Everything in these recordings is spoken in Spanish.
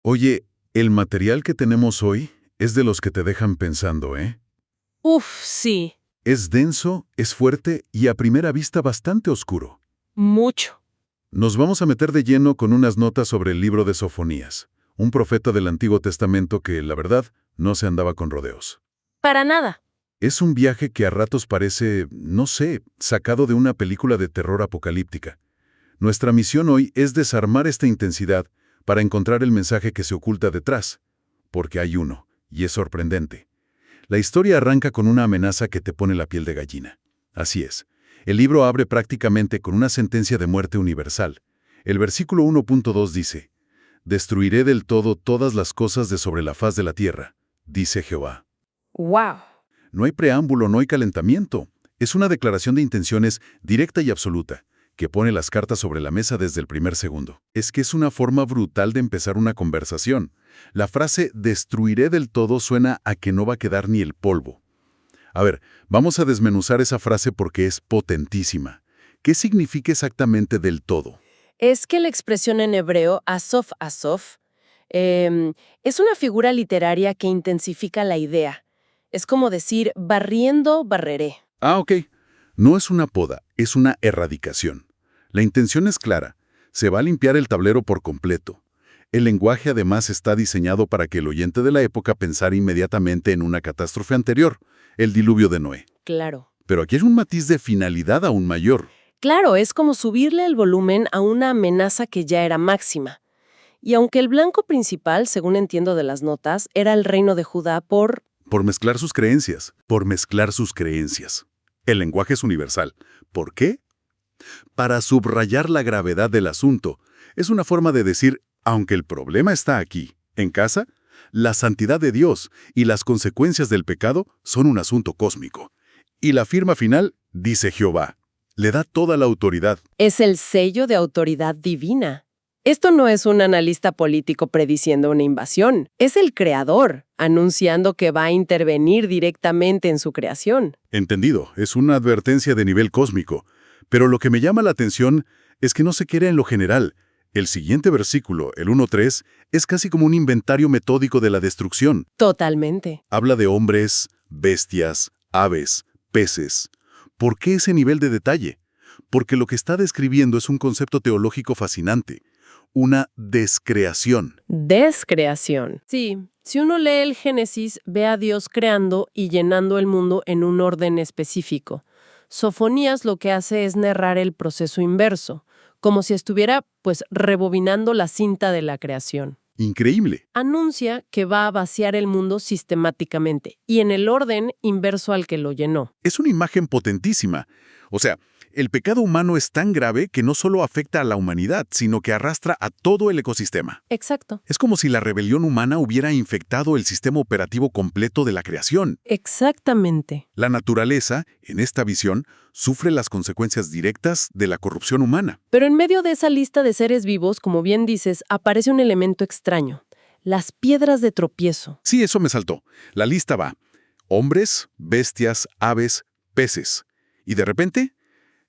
Oye, el material que tenemos hoy es de los que te dejan pensando, ¿eh? Uf, sí, Es denso, es fuerte y a primera vista bastante oscuro. mucho. Nos vamos a meter de lleno con unas notas sobre el libro de Sofonías, un profeta del Antiguo Testamento que, la verdad, no se andaba con rodeos. Para nada. Es un viaje que a ratos parece, no sé, sacado de una película de terror apocalíptica. Nuestra misión hoy es desarmar esta intensidad para encontrar el mensaje que se oculta detrás, porque hay uno, y es sorprendente. La historia arranca con una amenaza que te pone la piel de gallina. Así es. El libro abre prácticamente con una sentencia de muerte universal. El versículo 1.2 dice, «Destruiré del todo todas las cosas de sobre la faz de la tierra», dice Jehová. Wow. No hay preámbulo, no hay calentamiento. Es una declaración de intenciones directa y absoluta, que pone las cartas sobre la mesa desde el primer segundo. Es que es una forma brutal de empezar una conversación. La frase «destruiré del todo» suena a que no va a quedar ni el polvo. A ver, vamos a desmenuzar esa frase porque es potentísima. ¿Qué significa exactamente del todo? Es que la expresión en hebreo, asof asof, es una figura literaria que intensifica la idea. Es como decir, barriendo, barreré. Ah, ok. No es una poda, es una erradicación. La intención es clara. Se va a limpiar el tablero por completo. El lenguaje además está diseñado para que el oyente de la época pensara inmediatamente en una catástrofe anterior, el diluvio de Noé. Claro. Pero aquí hay un matiz de finalidad aún mayor. Claro, es como subirle el volumen a una amenaza que ya era máxima. Y aunque el blanco principal, según entiendo de las notas, era el reino de Judá Por mezclar sus creencias. Por mezclar sus creencias. El lenguaje es universal. ¿Por qué? Para subrayar la gravedad del asunto. Es una forma de decir, aunque el problema está aquí, en casa, la santidad de Dios y las consecuencias del pecado son un asunto cósmico. Y la firma final, dice Jehová, le da toda la autoridad. es el sello de autoridad divina. Esto no es un analista político prediciendo una invasión, es el creador, anunciando que va a intervenir directamente en su creación. Entendido, es una advertencia de nivel cósmico. Pero lo que me llama la atención es que no se queda en lo general. El siguiente versículo, el 1.3, es casi como un inventario metódico de la destrucción. Totalmente. Habla de hombres, bestias, aves, peces. ¿Por qué ese nivel de detalle? Porque lo que está describiendo es un concepto teológico fascinante, una descreación. Descreación. Sí, si uno lee el Génesis, ve a Dios creando y llenando el mundo en un orden específico. Sofonías lo que hace es narrar el proceso inverso, como si estuviera, pues, rebobinando la cinta de la creación. Increíble. Anuncia que va a vaciar el mundo sistemáticamente y en el orden inverso al que lo llenó. Es una imagen potentísima. O sea, el pecado humano es tan grave que no solo afecta a la humanidad, sino que arrastra a todo el ecosistema. Exacto. Es como si la rebelión humana hubiera infectado el sistema operativo completo de la creación. Exactamente. La naturaleza, en esta visión, sufre las consecuencias directas de la corrupción humana. Pero en medio de esa lista de seres vivos, como bien dices, aparece un elemento extraño. Las piedras de tropiezo. Sí, eso me saltó. La lista va: hombres, bestias, aves, peces. Y de repente,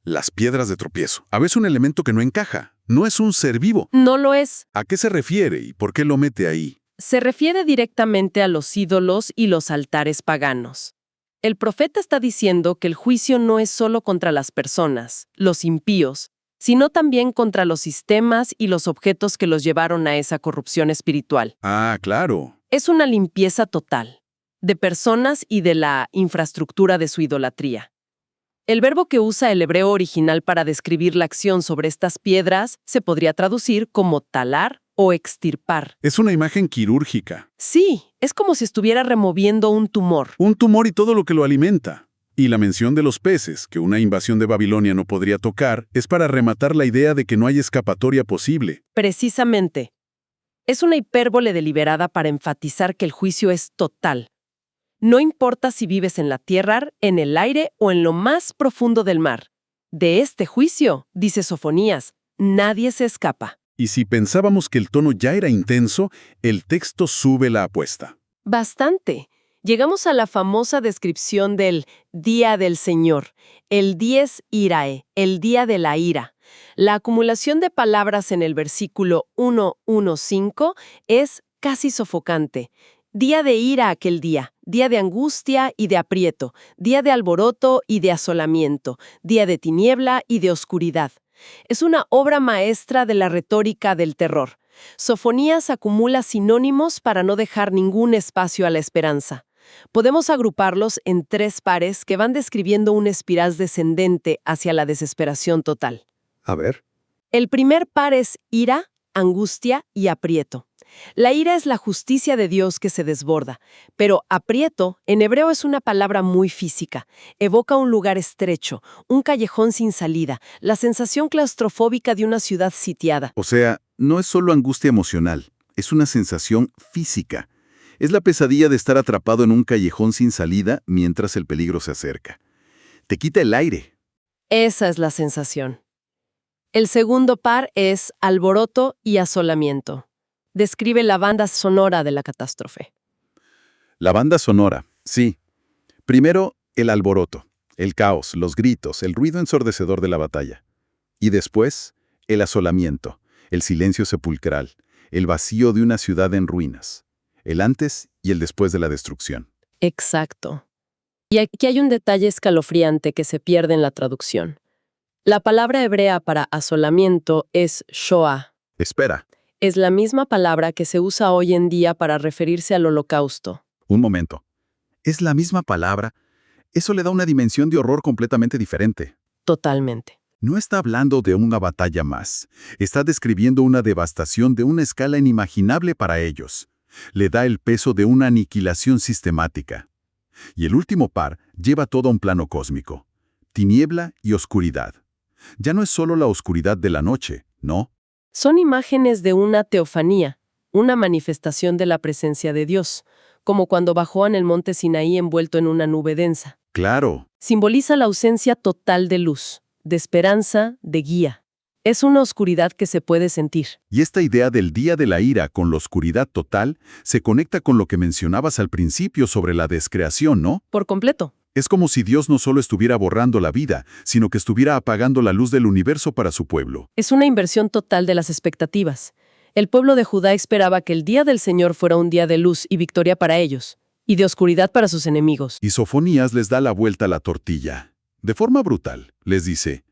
las piedras de tropiezo. A veces un elemento que no encaja. No es un ser vivo. No lo es. ¿A qué se refiere y por qué lo mete ahí? Se refiere directamente a los ídolos y los altares paganos. El profeta está diciendo que el juicio no es solo contra las personas, los impíos, sino también contra los sistemas y los objetos que los llevaron a esa corrupción espiritual. Ah, claro. Es una limpieza total, de personas y de la infraestructura de su idolatría. El verbo que usa el hebreo original para describir la acción sobre estas piedras se podría traducir como talar o extirpar. Es una imagen quirúrgica. Sí, es como si estuviera removiendo un tumor. Un tumor y todo lo que lo alimenta. Y la mención de los peces, que una invasión de Babilonia no podría tocar, es para rematar la idea de que no hay escapatoria posible. Precisamente. Es una hipérbole deliberada para enfatizar que el juicio es total. No importa si vives en la tierra, en el aire o en lo más profundo del mar. De este juicio, dice Sofonías, nadie se escapa. Y si pensábamos que el tono ya era intenso, el texto sube la apuesta. Bastante. Llegamos a la famosa descripción del Día del Señor, el dies irae, el día de la ira. La acumulación de palabras en el versículo 1:1:5 es casi sofocante. Día de ira aquel día de angustia y de aprieto, día de alboroto y de asolamiento, día de tiniebla y de oscuridad. Es una obra maestra de la retórica del terror. Sofonías acumula sinónimos para no dejar ningún espacio a la esperanza. Podemos agruparlos en 3 pares que van describiendo una espiral descendente hacia la desesperación total. A ver. El primer par es ira, angustia y aprieto. La ira es la justicia de Dios que se desborda, pero aprieto en hebreo es una palabra muy física. Evoca un lugar estrecho, un callejón sin salida, la sensación claustrofóbica de una ciudad sitiada. O sea, no es solo angustia emocional, es una sensación física. Es la pesadilla de estar atrapado en un callejón sin salida mientras el peligro se acerca. Te quita el aire. Esa es la sensación. El segundo par es alboroto y asolamiento. Describe la banda sonora de la catástrofe. La banda sonora, sí. Primero, el alboroto, el caos, los gritos, el ruido ensordecedor de la batalla. Y después, el asolamiento, el silencio sepulcral, el vacío de una ciudad en ruinas, el antes y el después de la destrucción. Exacto. Y aquí hay un detalle escalofriante que se pierde en la traducción. La palabra hebrea para asolamiento es shoah. Espera, Es la misma palabra que se usa hoy en día para referirse al Holocausto. un momento. ¿Es la misma palabra? Eso le da una dimensión de horror completamente diferente. Totalmente. No está hablando de una batalla más. Está describiendo una devastación de una escala inimaginable para ellos. Le da el peso de una aniquilación sistemática. Y el último par lleva todo a un plano cósmico. Tiniebla y oscuridad. Ya no es solo la oscuridad de la noche, ¿no? Son imágenes de una teofanía, una manifestación de la presencia de Dios, como cuando bajó en el monte Sinaí envuelto en una nube densa. Claro. Simboliza la ausencia total de luz, de esperanza, de guía. Es una oscuridad que se puede sentir. Y esta idea del día de la ira con la oscuridad total se conecta con lo que mencionabas al principio sobre la descreación, ¿no? Por completo. Es como si Dios no solo estuviera borrando la vida, sino que estuviera apagando la luz del universo para su pueblo. Es una inversión total de las expectativas. El pueblo de Judá esperaba que el día del Señor fuera un día de luz y victoria para ellos, y de oscuridad para sus enemigos. Y Sofonías les da la vuelta a la tortilla. De forma brutal, les dice,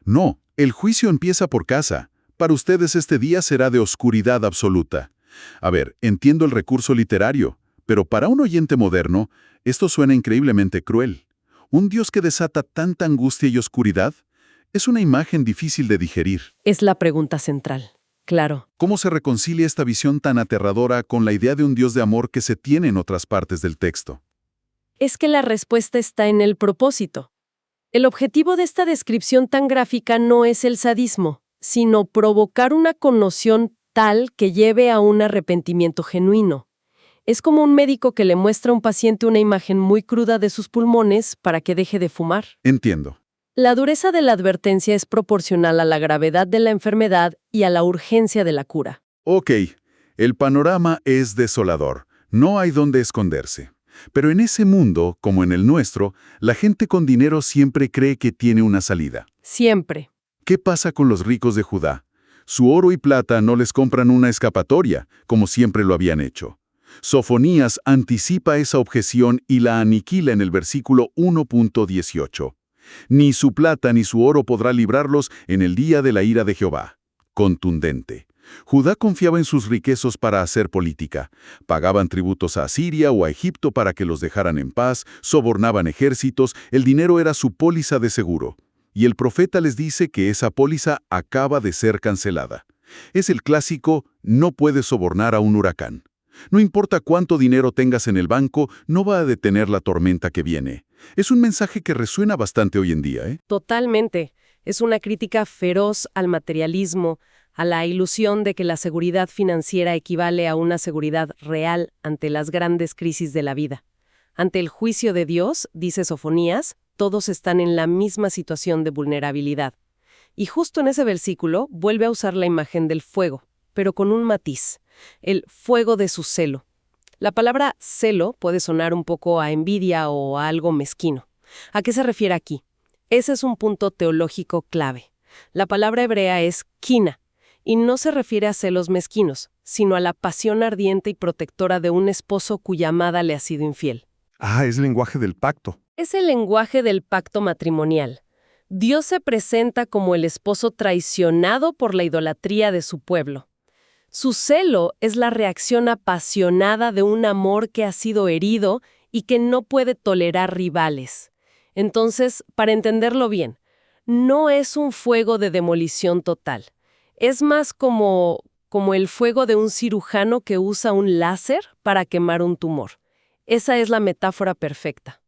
no, el juicio empieza por casa. Para ustedes este día será de oscuridad absoluta. A ver, entiendo el recurso literario, pero para un oyente moderno, esto suena increíblemente cruel. ¿Un Dios que desata tanta angustia y oscuridad? Es una imagen difícil de digerir. Es la pregunta central. Claro. ¿Cómo se reconcilia esta visión tan aterradora con la idea de un Dios de amor que se tiene en otras partes del texto? Es que la respuesta está en el propósito. El objetivo de esta descripción tan gráfica no es el sadismo, sino provocar una conmoción tal que lleve a un arrepentimiento genuino. Es como un médico que le muestra a un paciente una imagen muy cruda de sus pulmones para que deje de fumar. Entiendo. La dureza de la advertencia es proporcional a la gravedad de la enfermedad y a la urgencia de la cura. Ok, el panorama es desolador. No hay dónde esconderse. Pero en ese mundo, como en el nuestro, la gente con dinero siempre cree que tiene una salida. Siempre. ¿Qué pasa con los ricos de Judá? Su oro y plata no les compran una escapatoria, como siempre lo habían hecho. Sofonías anticipa esa objeción y la aniquila en el versículo 1.18. Ni su plata ni su oro podrá librarlos en el día de la ira de Jehová. Contundente. Judá confiaba en sus riquezos para hacer política. Pagaban tributos a Asiria o a Egipto para que los dejaran en paz, sobornaban ejércitos, el dinero era su póliza de seguro. Y el profeta les dice que esa póliza acaba de ser cancelada. Es el clásico, no puedes sobornar a un huracán. No importa cuánto dinero tengas en el banco, no va a detener la tormenta que viene. Es un mensaje que resuena bastante hoy en día, ¿eh? Totalmente. Es una crítica feroz al materialismo, a la ilusión de que la seguridad financiera equivale a una seguridad real ante las grandes crisis de la vida. Ante el juicio de Dios, dice Sofonías, todos están en la misma situación de vulnerabilidad. Y justo en ese versículo vuelve a usar la imagen del fuego, pero con un matiz, el fuego de su celo. La palabra celo puede sonar un poco a envidia o a algo mezquino. ¿A qué se refiere aquí? Ese es un punto teológico clave. La palabra hebrea es quina, y no se refiere a celos mezquinos, sino a la pasión ardiente y protectora de un esposo cuya amada le ha sido infiel. Ah, es lenguaje del pacto. Es el lenguaje del pacto matrimonial. Dios se presenta como el esposo traicionado por la idolatría de su pueblo. Su celo es la reacción apasionada de un amor que ha sido herido y que no puede tolerar rivales. Entonces, para entenderlo bien, no es un fuego de demolición total. Es más como el fuego de un cirujano que usa un láser para quemar un tumor. Esa es la metáfora perfecta.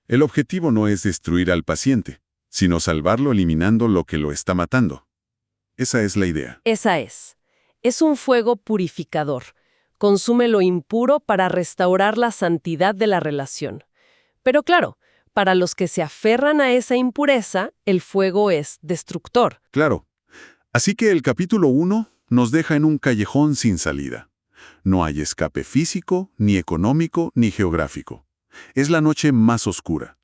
El objetivo no es destruir al paciente, sino salvarlo eliminando lo que lo está matando. Esa es la idea. Esa es. Es un fuego purificador. Consume lo impuro para restaurar la santidad de la relación. Pero claro, para los que se aferran a esa impureza, el fuego es destructor. Claro. Así que el capítulo 1 nos deja en un callejón sin salida. No hay escape físico, ni económico, ni geográfico. Es la noche más oscura.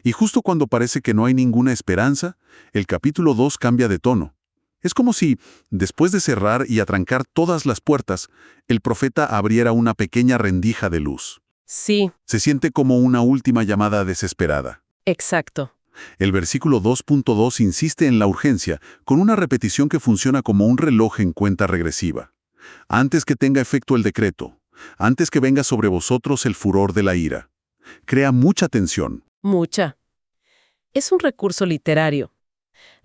Y justo cuando parece que no hay ninguna esperanza, el capítulo 2 cambia de tono. Es como si, después de cerrar y atrancar todas las puertas, el profeta abriera una pequeña rendija de luz. Sí, Se siente como una última llamada desesperada. exacto. El versículo 2.2 insiste en la urgencia, con una repetición que funciona como un reloj en cuenta regresiva. Antes que tenga efecto el decreto, antes que venga sobre vosotros el furor de la ira. Crea mucha tensión. Mucha. Es un recurso literario.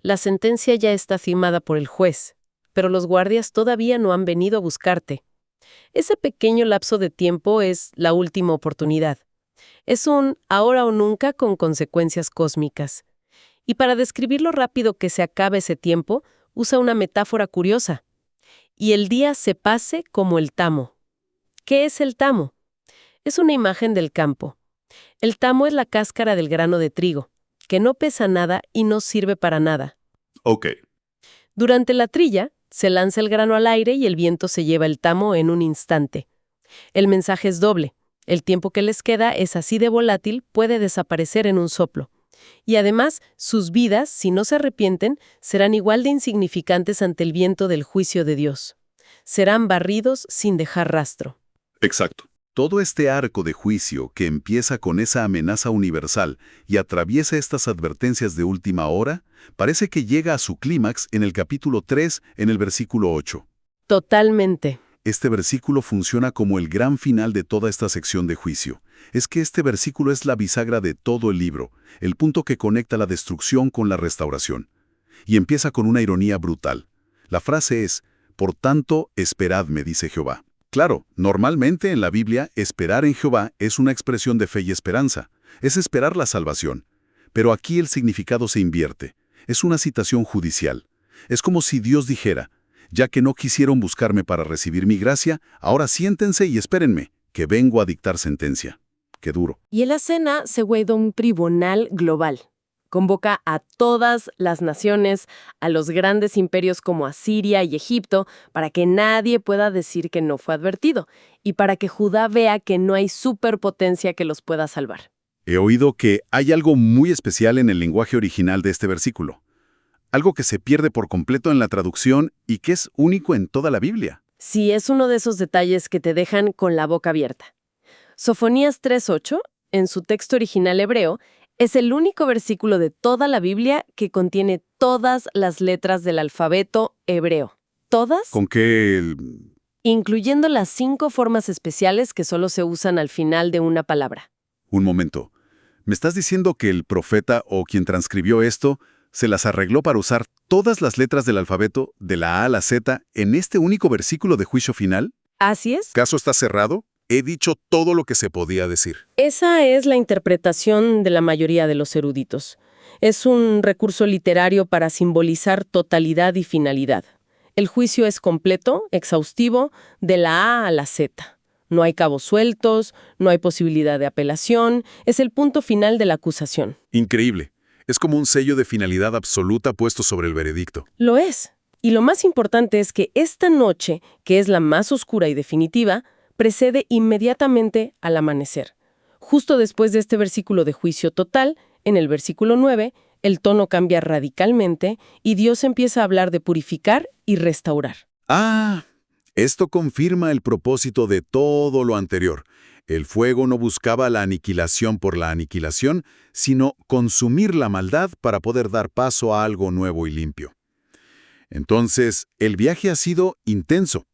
La sentencia ya está firmada por el juez, pero los guardias todavía no han venido a buscarte. Ese pequeño lapso de tiempo es la última oportunidad. Es un ahora o nunca con consecuencias cósmicas. Y para describir lo rápido que se acaba ese tiempo, usa una metáfora curiosa. Y el día se pase como el tamo. ¿Qué es el tamo? Es una imagen del campo. El tamo es la cáscara del grano de trigo, que no pesa nada y no sirve para nada. Ok. Durante la trilla, se lanza el grano al aire y el viento se lleva el tamo en un instante. El mensaje es doble. El tiempo que les queda es así de volátil, puede desaparecer en un soplo. Y además, sus vidas, si no se arrepienten, serán igual de insignificantes ante el viento del juicio de Dios. Serán barridos sin dejar rastro. Exacto. Todo este arco de juicio que empieza con esa amenaza universal y atraviesa estas advertencias de última hora, parece que llega a su clímax en el capítulo 3, en el versículo 8. Totalmente. Este versículo funciona como el gran final de toda esta sección de juicio. Es que este versículo es la bisagra de todo el libro, el punto que conecta la destrucción con la restauración. Y empieza con una ironía brutal. La frase es, «Por tanto, esperadme», dice Jehová. Claro, normalmente en la Biblia, esperar en Jehová es una expresión de fe y esperanza. Es esperar la salvación. Pero aquí el significado se invierte. Es una citación judicial. Es como si Dios dijera, ya que no quisieron buscarme para recibir mi gracia, ahora siéntense y espérenme, que vengo a dictar sentencia. Qué duro. Y en la cena se guarda un tribunal global. Convoca a todas las naciones, a los grandes imperios como Asiria y Egipto, para que nadie pueda decir que no fue advertido, y para que Judá vea que no hay superpotencia que los pueda salvar. He oído que hay algo muy especial en el lenguaje original de este versículo. Algo que se pierde por completo en la traducción y que es único en toda la Biblia. Sí, es uno de esos detalles que te dejan con la boca abierta. Sofonías 3:8, en su texto original hebreo, es el único versículo de toda la Biblia que contiene todas las letras del alfabeto hebreo. ¿Todas? ¿Con qué Incluyendo las 5 formas especiales que solo se usan al final de una palabra. Un momento. ¿Me estás diciendo que el profeta o quien transcribió esto se las arregló para usar todas las letras del alfabeto, de la A a la Z, en este único versículo de juicio final? ¿Así es? ¿Caso está cerrado? He dicho todo lo que se podía decir. Esa es la interpretación de la mayoría de los eruditos. Es un recurso literario para simbolizar totalidad y finalidad. El juicio es completo, exhaustivo, de la A a la Z. No hay cabos sueltos, no hay posibilidad de apelación, es el punto final de la acusación. Increíble. Es como un sello de finalidad absoluta puesto sobre el veredicto. Lo es. Y lo más importante es que esta noche, que es la más oscura y definitiva, precede inmediatamente al amanecer. Justo después de este versículo de juicio total, en el versículo 9, El tono cambia radicalmente y Dios empieza a hablar de purificar y restaurar. Ah, esto confirma el propósito de todo lo anterior. El fuego no buscaba la aniquilación por la aniquilación, sino consumir la maldad para poder dar paso a algo nuevo y limpio. Entonces, el viaje ha sido intenso.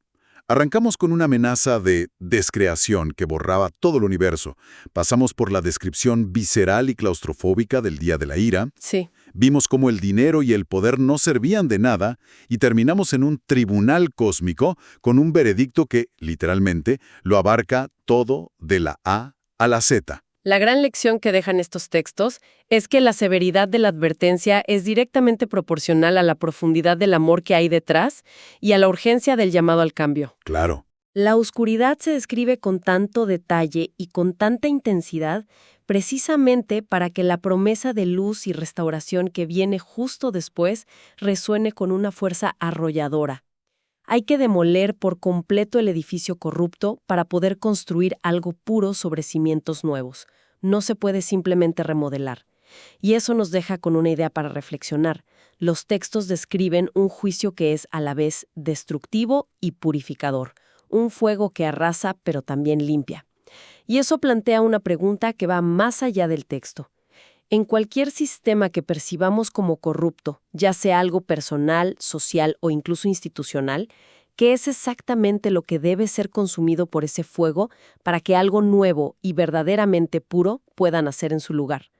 Arrancamos con una amenaza de descreación que borraba todo el universo. Pasamos por la descripción visceral y claustrofóbica del día de la ira. Sí. Vimos cómo el dinero y el poder no servían de nada y terminamos en un tribunal cósmico con un veredicto que, literalmente, lo abarca todo de la A a la Z. La gran lección que dejan estos textos es que la severidad de la advertencia es directamente proporcional a la profundidad del amor que hay detrás y a la urgencia del llamado al cambio. Claro. La oscuridad se describe con tanto detalle y con tanta intensidad precisamente para que la promesa de luz y restauración que viene justo después resuene con una fuerza arrolladora. Hay que demoler por completo el edificio corrupto para poder construir algo puro sobre cimientos nuevos. No se puede simplemente remodelar. Y eso nos deja con una idea para reflexionar. Los textos describen un juicio que es a la vez destructivo y purificador. Un fuego que arrasa pero también limpia. Y eso plantea una pregunta que va más allá del texto. En cualquier sistema que percibamos como corrupto, ya sea algo personal, social o incluso institucional, ¿qué es exactamente lo que debe ser consumido por ese fuego para que algo nuevo y verdaderamente puro pueda nacer en su lugar?